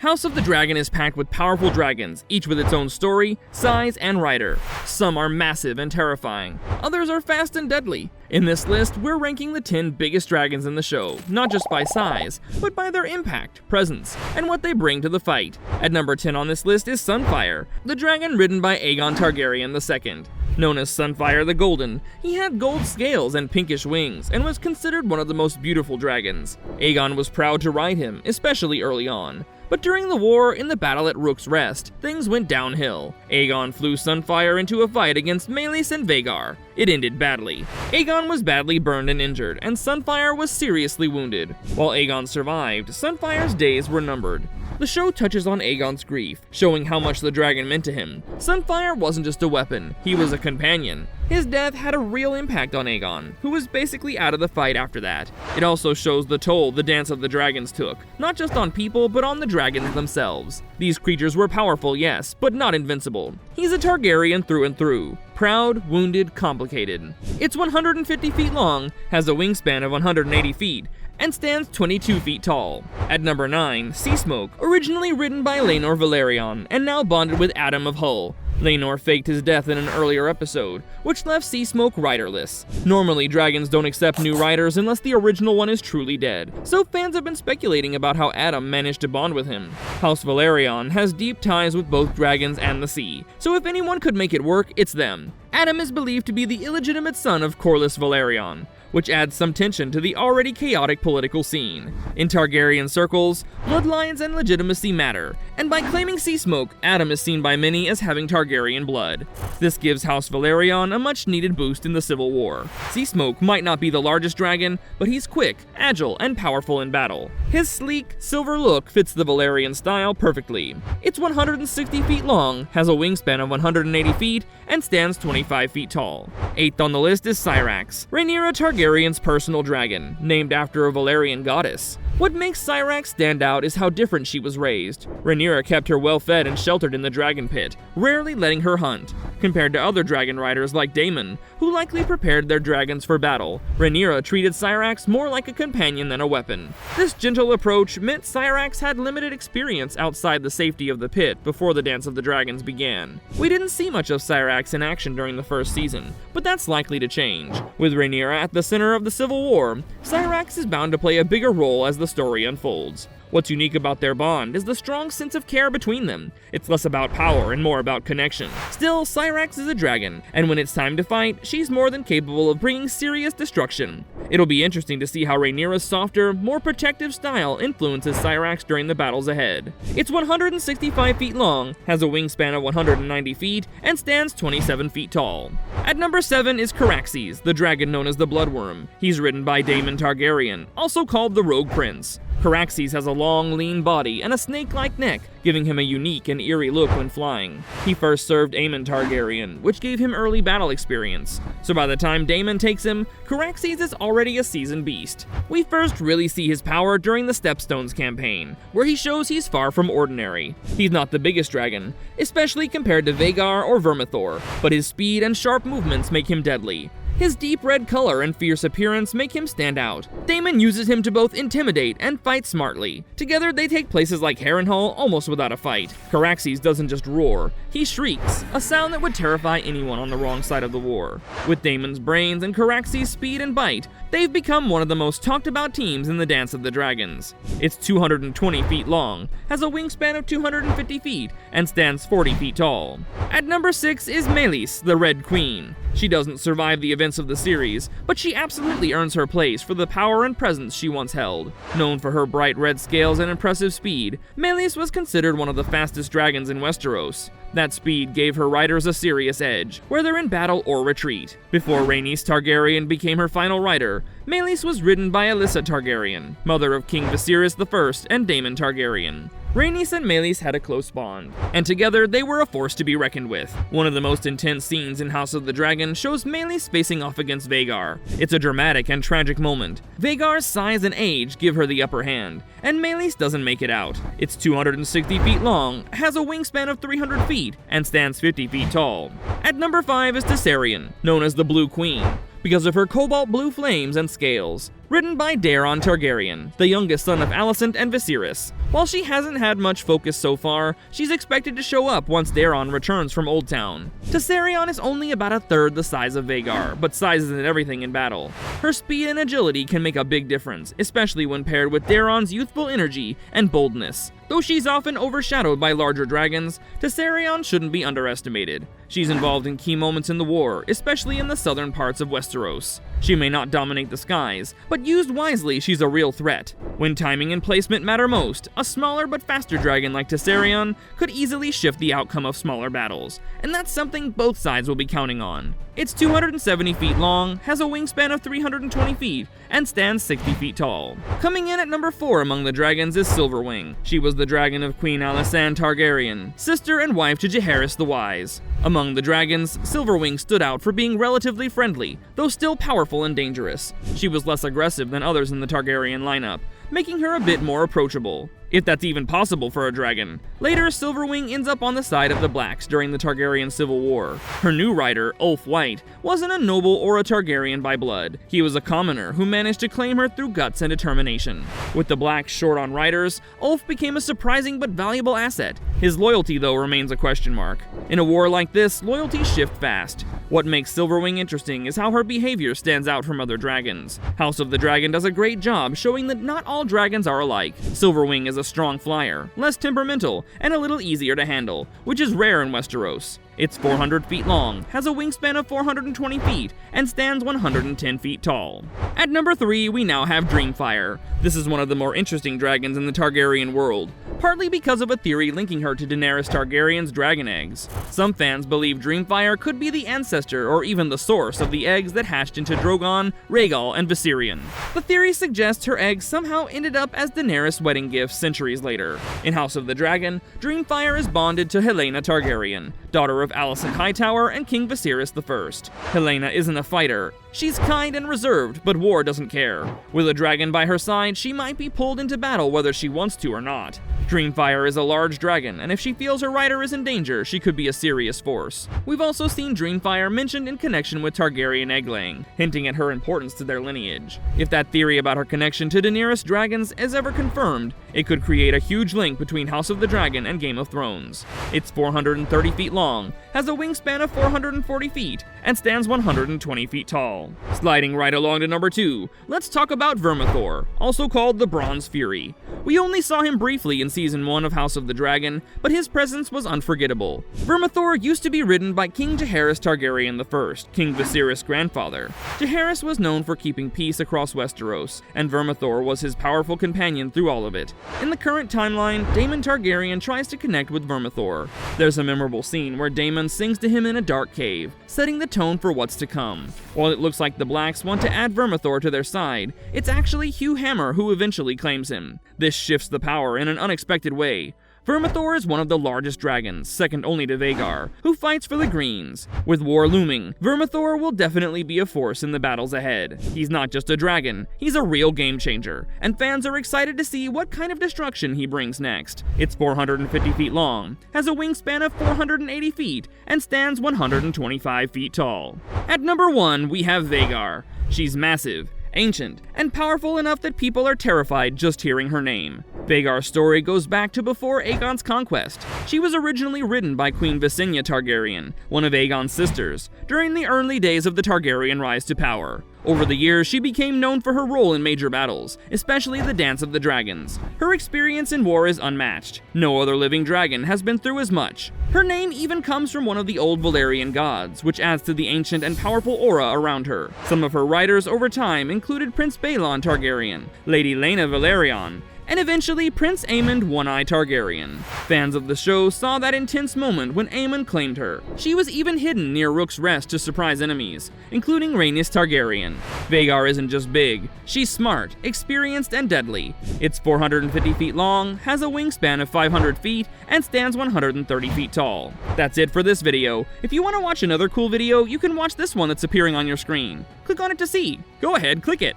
House of the Dragon is packed with powerful dragons, each with its own story, size, and writer. Some are massive and terrifying, others are fast and deadly. In this list, we're ranking the 10 biggest dragons in the show, not just by size, but by their impact, presence, and what they bring to the fight. At number 10 on this list is Sunfire, the dragon ridden by Aegon Targaryen II. Known as Sunfire the Golden, he had gold scales and pinkish wings, and was considered one of the most beautiful dragons. Aegon was proud to ride him, especially early on. But during the war, in the battle at Rook's Rest, things went downhill. Aegon flew Sunfire into a fight against Meis and Vaggar. It ended badly. Aegon was badly burned and injured, and Sunfire was seriously wounded. While Aegon survived, Sunfire's days were numbered. The show touches on Aegon's grief, showing how much the dragon meant to him. Sunfire wasn't just a weapon, he was a companion. His death had a real impact on Aegon, who was basically out of the fight after that. It also shows the toll the Dance of the Dragons took, not just on people, but on the dragons themselves. These creatures were powerful, yes, but not invincible. He's a Targaryen through and through. Proud, wounded, complicated. It's 150 feet long, has a wingspan of 180 feet, and stands 22 feet tall. At number 9, Seasmoke, originally ridden by Laenor Velaryon, and now bonded with Adam of Hull. Laenor faked his death in an earlier episode, which left Seasmoke riderless. Normally, dragons don't accept new riders unless the original one is truly dead, so fans have been speculating about how Adam managed to bond with him. House Velaryon has deep ties with both dragons and the sea, so if anyone could make it work, it's them. Adam is believed to be the illegitimate son of Corlys Velaryon, which adds some tension to the already chaotic political scene. In Targaryen circles, bloodlines and legitimacy matter, and by claiming Seasmoke, Adam is seen by many as having Targaryen blood. This gives House Velaryon a much-needed boost in the Civil War. Seasmoke might not be the largest dragon, but he's quick, agile, and powerful in battle. His sleek, silver look fits the Velaryon style perfectly. It's 160 feet long, has a wingspan of 180 feet, and stands 25 feet tall. 8th on the list is Cyrax, Rhaenyra Targaryen's personal dragon, named after a Valyrian goddess. What makes Cyrax stand out is how different she was raised. Rhaenyra kept her well-fed and sheltered in the dragon pit, rarely letting her hunt. Compared to other dragon riders like Daemon, who likely prepared their dragons for battle, Rhaenyra treated Cyrax more like a companion than a weapon. This gentle approach meant Cyrax had limited experience outside the safety of the pit before the Dance of the Dragons began. We didn't see much of Cyrax in action during the first season, but that's likely to change. With Rhaenyra at the center of the Civil War, Cyrax is bound to play a bigger role as the story unfolds. What's unique about their bond is the strong sense of care between them. It's less about power and more about connection. Still, Cyrax is a dragon, and when it's time to fight, she's more than capable of bringing serious destruction. It'll be interesting to see how Rhaenyra's softer, more protective style influences Cyrax during the battles ahead. It's 165 feet long, has a wingspan of 190 feet, and stands 27 feet tall. At number 7 is Caraxis, the dragon known as the Bloodworm. He's ridden by Daemon Targaryen, also called the Rogue Prince. Caraxis has a long, lean body and a snake-like neck, giving him a unique and eerie look when flying. He first served Aemon Targaryen, which gave him early battle experience. So by the time Daemon takes him, Caraxis is already a seasoned beast. We first really see his power during the Stepstones campaign, where he shows he's far from ordinary. He's not the biggest dragon, especially compared to Vaggar or Vermathor, but his speed and sharp movements make him deadly. His deep red color and fierce appearance make him stand out. Daemon uses him to both intimidate and fight smartly. Together, they take places like Harrenhal almost without a fight. Caraxis doesn't just roar, he shrieks, a sound that would terrify anyone on the wrong side of the war. With Daemon's brains and Caraxis' speed and bite, they've become one of the most talked about teams in the Dance of the Dragons. It's 220 feet long, has a wingspan of 250 feet, and stands 40 feet tall. At number 6 is Meis, the Red Queen. She doesn't survive the events of the series, but she absolutely earns her place for the power and presence she once held. Known for her bright red scales and impressive speed, Meis was considered one of the fastest dragons in Westeros. That speed gave her riders a serious edge, whether in battle or retreat. Before Rhaenys Targaryen became her final rider, Meis was ridden by Alyssa Targaryen, mother of King Viserys I and Daemon Targaryen. Rhaenys and Meis had a close bond, and together they were a force to be reckoned with. One of the most intense scenes in House of the Dragon shows Meis facing off against Vaggar. It's a dramatic and tragic moment. Vaggar's size and age give her the upper hand, and Meis doesn't make it out. It's 260 feet long, has a wingspan of 300 feet, and stands 50 feet tall. At number 5 is Tacerion, known as the Blue Queen, because of her cobalt blue flames and scales. Written by Daeron Targaryen, the youngest son of Alicent and Viserys. While she hasn't had much focus so far, she's expected to show up once Daeron returns from Old Town. Tacerion is only about a third the size of Vaggar, but size isn't everything in battle. Her speed and agility can make a big difference, especially when paired with Daeron's youthful energy and boldness. Though she's often overshadowed by larger dragons, Tacerion shouldn't be underestimated. She's involved in key moments in the war, especially in the southern parts of Westeros. She may not dominate the skies, but used wisely, she's a real threat. When timing and placement matter most, a smaller but faster dragon like Tacerion could easily shift the outcome of smaller battles, and that's something both sides will be counting on. It's 270 feet long, has a wingspan of 320 feet, and stands 60 feet tall. Coming in at number 4 among the dragons is Silverwing. She was the dragon of Queen Alysanne Targaryen, sister and wife to Jaehaerys the Wise. Among the dragons, Silverwing stood out for being relatively friendly, though still powerful and dangerous. She was less aggressive than others in the Targaryen lineup, making her a bit more approachable, if that's even possible for a dragon. Later, Silverwing ends up on the side of the Blacks during the Targaryen Civil War. Her new rider, Ulf White, wasn't a noble or a Targaryen by blood. He was a commoner who managed to claim her through guts and determination. With the Blacks short on riders, Ulf became a surprising but valuable asset. His loyalty, though, remains a question mark. In a war like this, loyalties shift fast. What makes Silverwing interesting is how her behavior stands out from other dragons. House of the Dragon does a great job showing that not all dragons are alike. Silverwing is a strong flyer, less temperamental, and a little easier to handle, which is rare in Westeros. It's 400 feet long, has a wingspan of 420 feet, and stands 110 feet tall. At number 3, we now have Dreamfire. This is one of the more interesting dragons in the Targaryen world, partly because of a theory linking her to Daenerys Targaryen's dragon eggs. Some fans believe Dreamfire could be the ancestor or even the source of the eggs that hatched into Drogon, Rhaegal, and Viserion. The theory suggests her eggs somehow ended up as Daenerys' wedding gifts centuries later. In House of the Dragon, Dreamfire is bonded to Helaena Targaryen, daughter of Alicent Hightower and King Viserys I. Helaena isn't a fighter. She's kind and reserved, but war doesn't care. With a dragon by her side, she might be pulled into battle whether she wants to or not. Dreamfire is a large dragon, and if she feels her rider is in danger, she could be a serious force. We've also seen Dreamfire mentioned in connection with Targaryen egg-laying, hinting at her importance to their lineage. If that theory about her connection to Daenerys dragons is ever confirmed, it could create a huge link between House of the Dragon and Game of Thrones. It's 430 feet long, has a wingspan of 440 feet, and stands 120 feet tall. Sliding right along to number 2, let's talk about Vermathor, also called the Bronze Fury. We only saw him briefly in Season 1 of House of the Dragon, but his presence was unforgettable. Vermathor used to be ridden by King Jaehaerys Targaryen I, King Viserys' grandfather. Jaehaerys was known for keeping peace across Westeros, and Vermathor was his powerful companion through all of it. In the current timeline, Daemon Targaryen tries to connect with Vermathor. There's a memorable scene where Daemon sings to him in a dark cave, setting the tone for what's to come. While it looks like the Blacks want to add Vermathor to their side, it's actually Hugh Hammer who eventually claims him. This shifts the power in an unexpected way. Vermathor is one of the largest dragons, second only to Vaggar, who fights for the Greens. With war looming, Vermathor will definitely be a force in the battles ahead. He's not just a dragon, he's a real game changer, and fans are excited to see what kind of destruction he brings next. It's 450 feet long, has a wingspan of 480 feet, and stands 125 feet tall. At number 1, we have Vaggar. She's massive, ancient, and powerful enough that people are terrified just hearing her name. Vaggar's story goes back to before Aegon's conquest. She was originally ridden by Queen Visenya Targaryen, one of Aegon's sisters, during the early days of the Targaryen rise to power. Over the years, she became known for her role in major battles, especially the Dance of the Dragons. Her experience in war is unmatched. No other living dragon has been through as much. Her name even comes from one of the old Valyrian gods, which adds to the ancient and powerful aura around her. Some of her riders over time included Prince Balon Targaryen, Lady Laena Velaryon, and eventually Prince Aemond One-Eye Targaryen. Fans of the show saw that intense moment when Aemond claimed her. She was even hidden near Rook's Rest to surprise enemies, including Rhaenys Targaryen. Vaggar isn't just big, she's smart, experienced, and deadly. It's 450 feet long, has a wingspan of 500 feet, and stands 130 feet tall. That's it for this video. If you want to watch another cool video, you can watch this one that's appearing on your screen. Click on it to see. Go ahead, click it.